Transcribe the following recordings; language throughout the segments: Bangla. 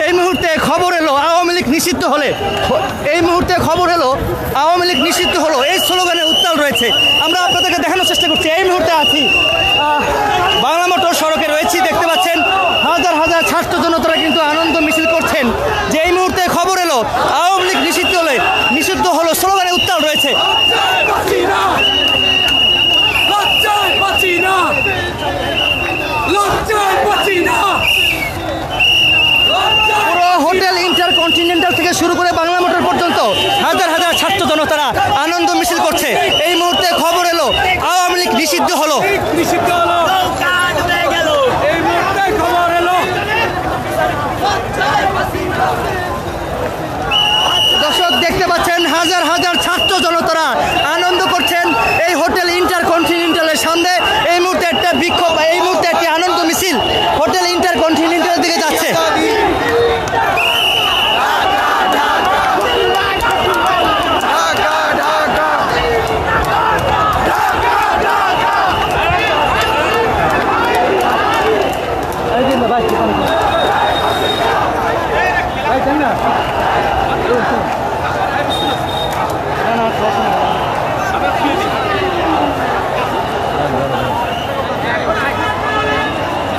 এই মুহূর্তে খবর এলো আওয়ামী লীগ নিষিদ্ধ হলে এই মুহূর্তে খবর এলো আওয়ামী লীগ নিষিদ্ধ হলো, এই স্লোগানে উত্তাল রয়েছে। আমরা আপনাদেরকে দেখানোর চেষ্টা করছি। এই মুহূর্তে আছি বাংলা মোটর সড়কে রয়েছি, দেখতে পাচ্ছেন হাজার হাজার ছাত্র জনতারা কিন্তু আনন্দ মিছিল করছেন যে এই মুহূর্তে খবর এলো আওয়ামী লীগ নিষিদ্ধ হলো স্লোগানে উত্তাল রয়েছে। পুরো হোটেল ইন্টারকন্টিনেন্টাল থেকে শুরু করে বাংলা মোটর পর্যন্ত হাজার হাজার ছাত্র জনতারা আনন্দ মিছিল করছে। এই মুহূর্তে খবর এলো আওয়ামী লীগ নিষিদ্ধ হলো। দর্শক দেখতে পাচ্ছেন হাজার হাজার ছাত্র জনতারা আনন্দ করছেন এই হোটেল ইন্টারকন্টিনেন্টালের সামনে। এই মুহূর্তে একটা বিক্ষোভ, এই মুহূর্তে একটি আনন্দ মিছিল হোটেল ইন্টারকন্টিনেন্টালের দিকে যাচ্ছে।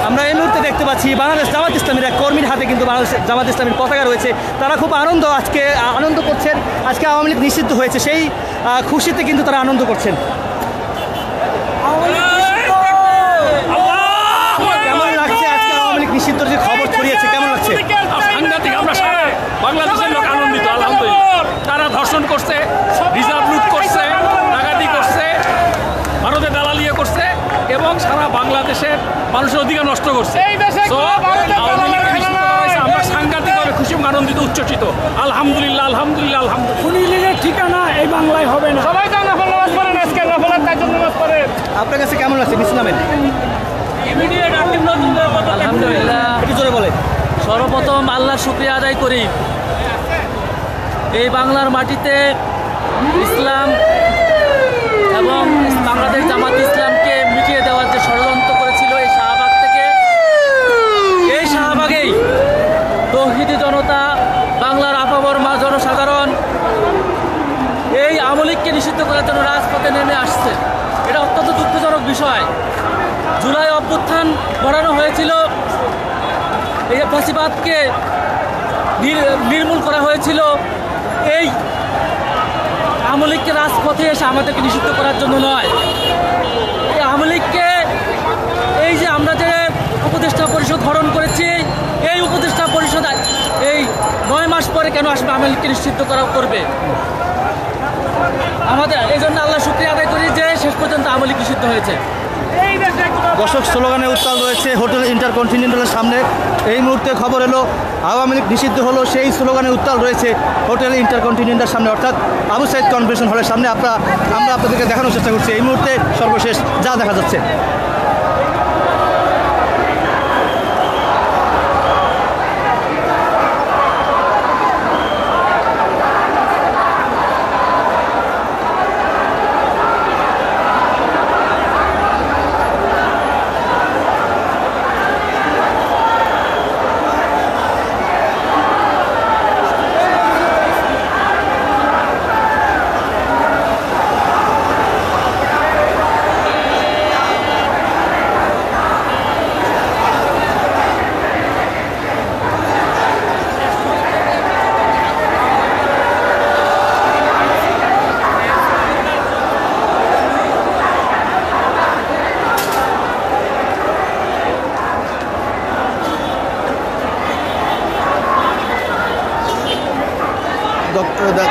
আমরা এই মুহূর্তে দেখতে পাচ্ছি বাংলাদেশ জামাত ইসলামের এক কর্মীর হাতে কিন্তু বাংলাদেশ জামাত ইসলামের পতাকা রয়েছে। তারা খুব আনন্দ করছেন। আজকে আওয়ামী লীগ নিষিদ্ধ হয়েছে, সেই খুশিতে কিন্তু তারা আনন্দ করছেন। কেমন লাগছে আজকে আওয়ামী লীগ নিষিদ্ধ যে খবর ছড়িয়েছে, কেমন লাগছে? সাংঘাতিক। আমরা সারা বাংলাদেশের লোক আনন্দিত, আলহামদুলিল্লাহ। তারা ধর্ষণ করছে, রিজার্ভ লুট করছে, ডাকাতি করছে, ভারতে দালালিয়া করছে এবং সারা বাংলাদেশের মানুষের অধিকার নষ্ট করছে। আমরা সাংঘাতিকভাবে খুশি এবং আনন্দিত, উচ্ছ্বসিত। আলহামদুলিল্লাহ, আলহামদুলিল্লাহ, আলহামদুলিল্লাহ। খুনি লীগের ঠিকানা এই বাংলায় হবে না। সবাই তো নফল নামাজ পড়েন, আজকে নফলের তাজ্জুদ নামাজ পড়েন। আপনার কাছে কেমন লাগছে ইসলামের? আলহামদুলিল্লাহ। একটু জোরে বলে। সর্বপ্রথম আল্লাহর শুকরিয়া আদায় করি, এই বাংলার মাটিতে ইসলাম এবং বাংলাদেশ জামাত ইসলামকে মিটিয়ে দেওয়ার যে ষড়যন্ত্র করেছিল এই শাহবাগ থেকে, এই শাহবাগেই তৌহিদি জনতা, বাংলার আপামর মা জনসাধারণ এই আওয়ামী লীগকে নিষিদ্ধ করার জন্য রাজপথে নেমে আসছে। এটা অত্যন্ত দুঃখজনক বিষয়। জুলাই অভ্যুত্থান গড়ানো হয়েছিল, এই ফ্যাসিবাদকে নির্মূল করা হয়েছিল এই আওয়ামী লীগকে রাজপথে এসে আমাদেরকে নিষিদ্ধ করার জন্য নয়। এই আওয়ামী লীগকে এই যে আমরা যে উপদেষ্টা পরিষদ গঠন করেছি, এই উপদেষ্টা পরিষদ এই 9 মাস পরে কেন আসবে আওয়ামী লীগকে নিষিদ্ধ করবে? আমাদের এই জন্য আল্লাহ শুকরিয়া আদায় করি যে শেষ পর্যন্ত আওয়ামী লীগ নিষিদ্ধ হয়েছে। দর্শক স্লোগানে উত্তাল রয়েছে হোটেল ইন্টারকন্টিনেন্টালের সামনে। এই মুহূর্তে খবর এলো আওয়ামী লীগ নিষিদ্ধ হলো, সেই স্লোগানে উত্তাল রয়েছে হোটেল ইন্টারকন্টিনেন্টাল সামনে, অর্থাৎ আবু সাইদ কনভেনশন হলের সামনে। আমরা আপনাদেরকে দেখানোর চেষ্টা করছি এই মুহূর্তে সর্বশেষ যা দেখা যাচ্ছে।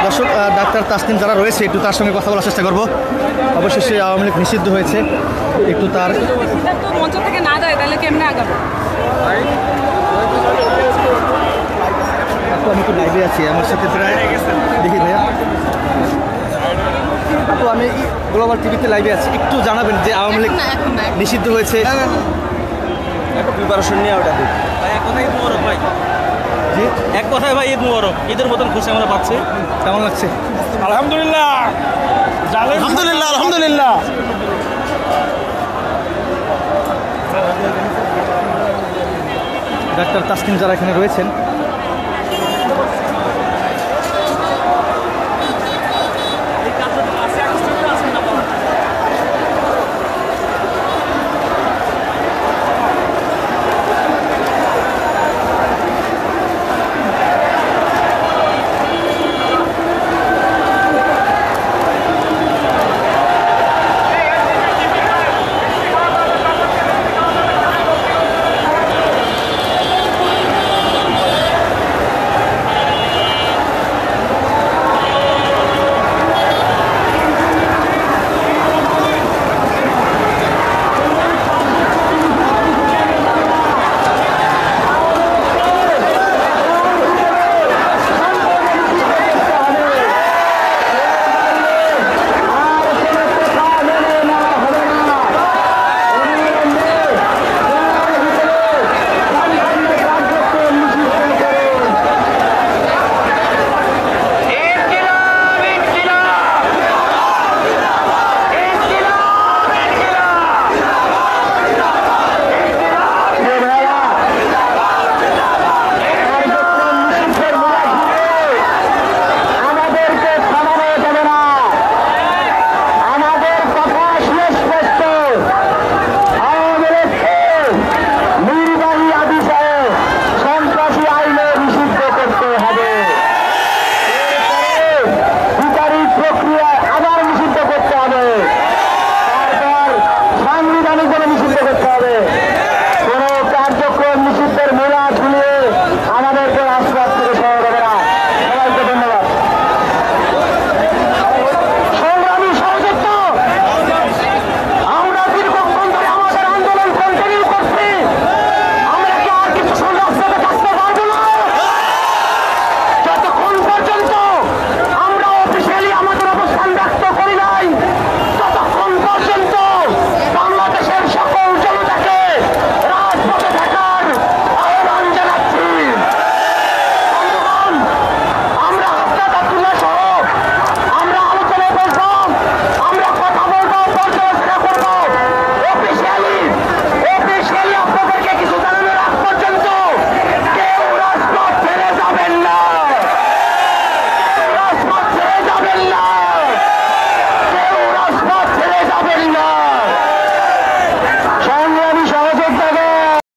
দর্শক ডাক্তার তাসনিম যারা রয়েছে একটু তার সঙ্গে কথা বলার চেষ্টা করবো। অবশেষে আওয়ামী লীগ নিষিদ্ধ হয়েছে, একটু তার মঞ্চ থেকে না যায় তাহলে কেমনে আগাবো? আমি একটু লাইভে আছি, আমার সাথে প্রায় দেখি ভাইয়া আপু, আমি গ্লোবাল টিভিতে লাইভে আছি, একটু জানাবেন যে আওয়ামী লীগ নিষিদ্ধ হয়েছে। একটা প্রিপারেশন নিয়ে ওটা দিই এক কথাই মোবারক ভাই। জি, এক কথায় ভাই ঈদ মোবারক। ঈদের মতন খুশি আমরা পাচ্ছি। কেমন লাগছে? আলহামদুলিল্লাহ, আলহামদুলিল্লাহ, আলহামদুলিল্লাহ। ডাক্তার তাসনিম যারা এখানে রয়েছেন